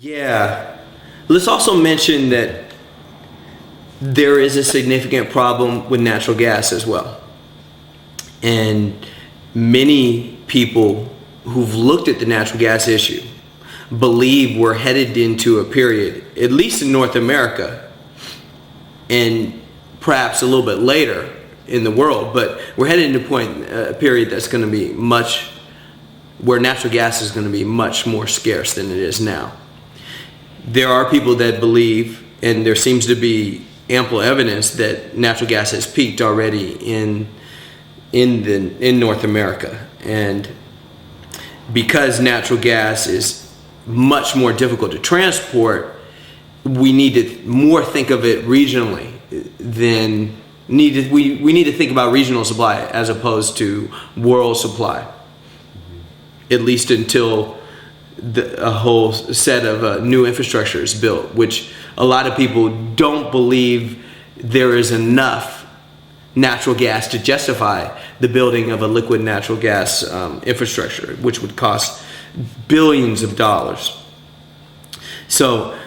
Yeah. Let's also mention that there is a significant problem with natural gas as well. And many people who've looked at the natural gas issue believe we're headed into a period, at least in North America, and perhaps a little bit later in the world, but we're headed into a period that's going to be where natural gas is going to be much more scarce than it is now. There are people that believe, and there seems to be ample evidence that natural gas has peaked already in North America, and because natural gas is much more difficult to transport, we need to more think of it regionally than we need to think about regional supply as opposed to world supply, at least until a whole set of new infrastructure is built, which a lot of people don't believe there is enough natural gas to justify the building of a liquid natural gas infrastructure, which would cost billions of dollars. So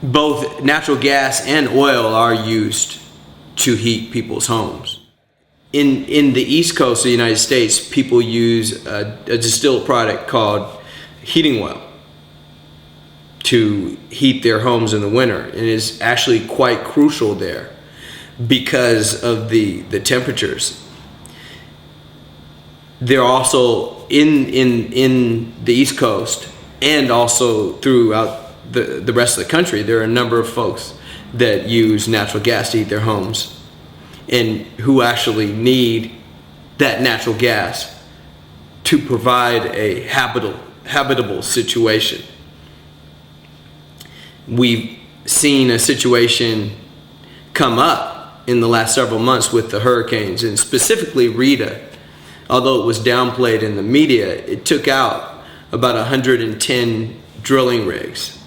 both natural gas and oil are used to heat people's homes. In the East Coast of the United States, people use a distilled product called heating oil to heat their homes in the winter, and is actually quite crucial there because of the temperatures. They're also in the East Coast and also throughout the rest of the country, there are a number of folks that use natural gas to heat their homes and who actually need that natural gas to provide a habitable situation. We've seen a situation come up in the last several months with the hurricanes, and specifically Rita. Although it was downplayed in the media, it took out about 110 drilling rigs,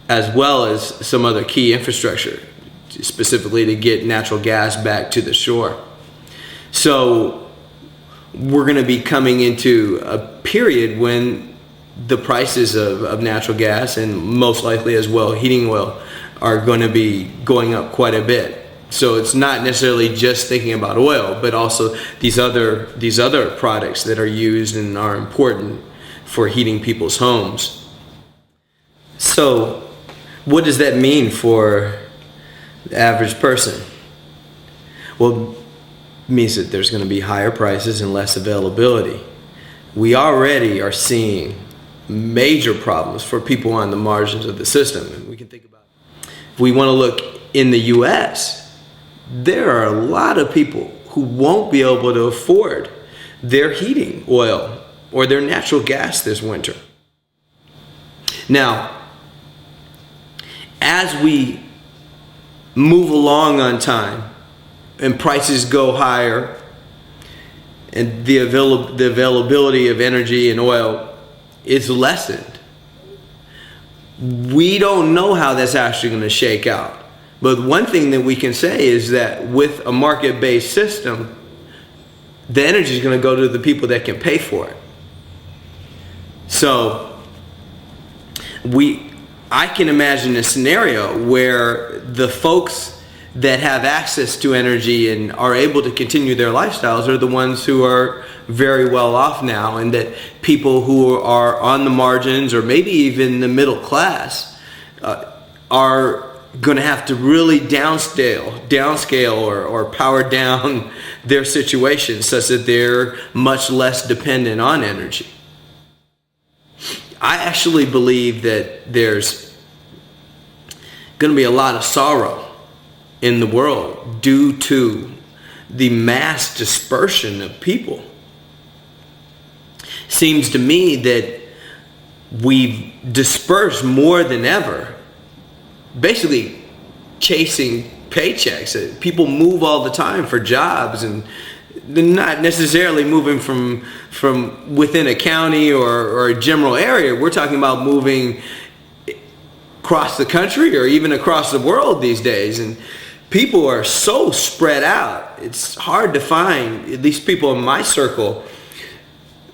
as well as some other key infrastructure, specifically to get natural gas back to the shore. So we're going to be coming into a period when the prices of natural gas, and most likely as well heating oil, are going to be going up quite a bit. So it's not necessarily just thinking about oil, but also these other products that are used and are important for heating people's homes. So what does that mean for the average person? Well, it means that there's going to be higher prices and less availability. We already are seeing major problems for people on the margins of the system. And we can think about, if we want to look in the US, there are a lot of people who won't be able to afford their heating oil or their natural gas this winter. Now, as we move along on time and prices go higher and the availability of energy and oil is lessened, we don't know how that's actually going to shake out. But one thing that we can say is that with a market-based system, the energy is going to go to the people that can pay for it. So I can imagine a scenario where the folks that have access to energy and are able to continue their lifestyles are the ones who are very well off now, and that people who are on the margins or maybe even the middle class are going to have to really downscale or power down their situation such that they're much less dependent on energy. I actually believe that there's going to be a lot of sorrow in the world due to the mass dispersion of people. Seems to me that we've dispersed more than ever, basically chasing paychecks. People move all the time for jobs, and they're not necessarily moving from within a county or a general area. We're talking about moving across the country or even across the world these days, and people are so spread out. It's hard to find, at least people in my circle,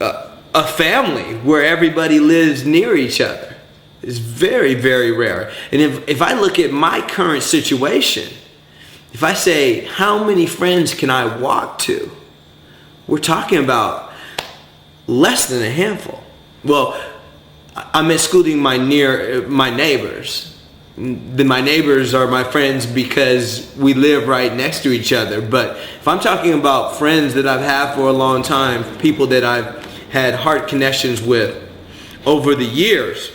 a family where everybody lives near each other. It's very, very rare. And if I look at my current situation, if I say, how many friends can I walk to? We're talking about less than a handful. Well, I'm excluding my neighbors. My neighbors are my friends because we live right next to each other. But if I'm talking about friends that I've had for a long time, people that I've had heart connections with over the years,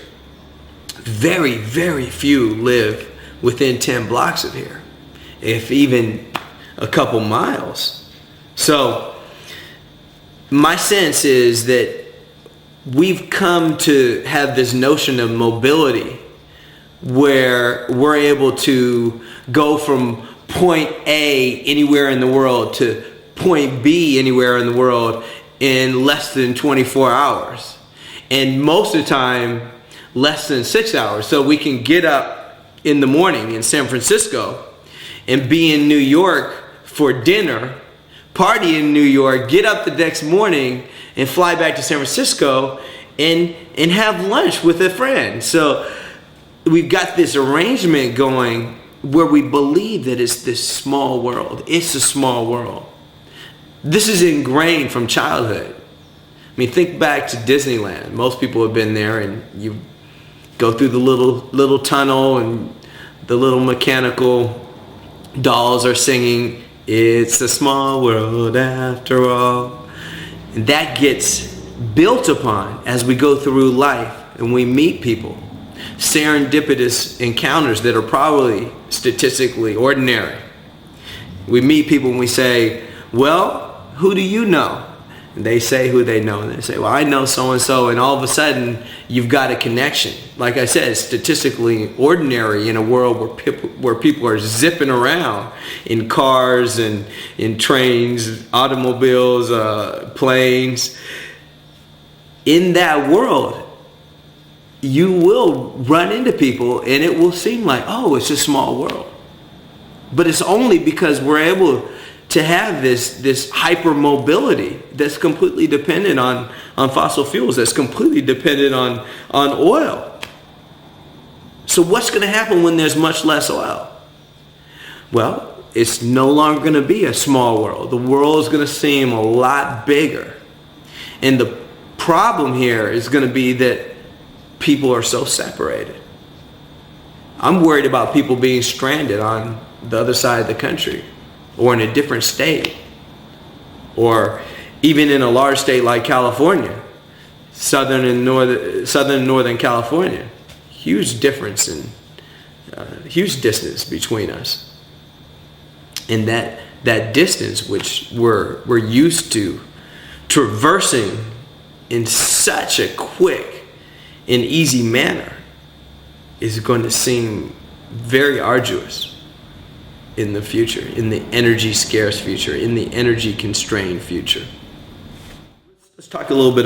very, very few live within 10 blocks of here, if even a couple miles. So my sense is that we've come to have this notion of mobility where we're able to go from point A anywhere in the world to point B anywhere in the world in less than 24 hours. And most of the time, less than 6 hours. So we can get up in the morning in San Francisco and be in New York for dinner, party in New York, get up the next morning and fly back to San Francisco and have lunch with a friend. So we've got this arrangement going where we believe that it's this small world. It's a small world. This is ingrained from childhood. I mean, think back to Disneyland. Most people have been there, and you go through the little tunnel and the little mechanical dolls are singing, "It's a small world after all." And that gets built upon as we go through life and we meet people. Serendipitous encounters that are probably statistically ordinary. We meet people and we say, well, who do you know? And they say who they know, and they say, well, I know so-and-so, and all of a sudden you've got a connection. Like I said, it's statistically ordinary in a world where people are zipping around in cars and in trains, automobiles, planes. In that world, you will run into people and it will seem like, oh, it's a small world. But it's only because we're able to have this hyper mobility that's completely dependent on fossil fuels, that's completely dependent on oil. So what's going to happen when there's much less oil? Well, it's no longer going to be a small world. The world is going to seem a lot bigger. And the problem here is going to be that people are so separated. I'm worried about people being stranded on the other side of the country, or in a different state, or even in a large state like California, southern and northern California. Huge difference in huge distance between us, and that distance which we're used to traversing in such a quick and easy manner is going to seem very arduous in the future, in the energy scarce future, in the energy constrained future. Let's talk a little bit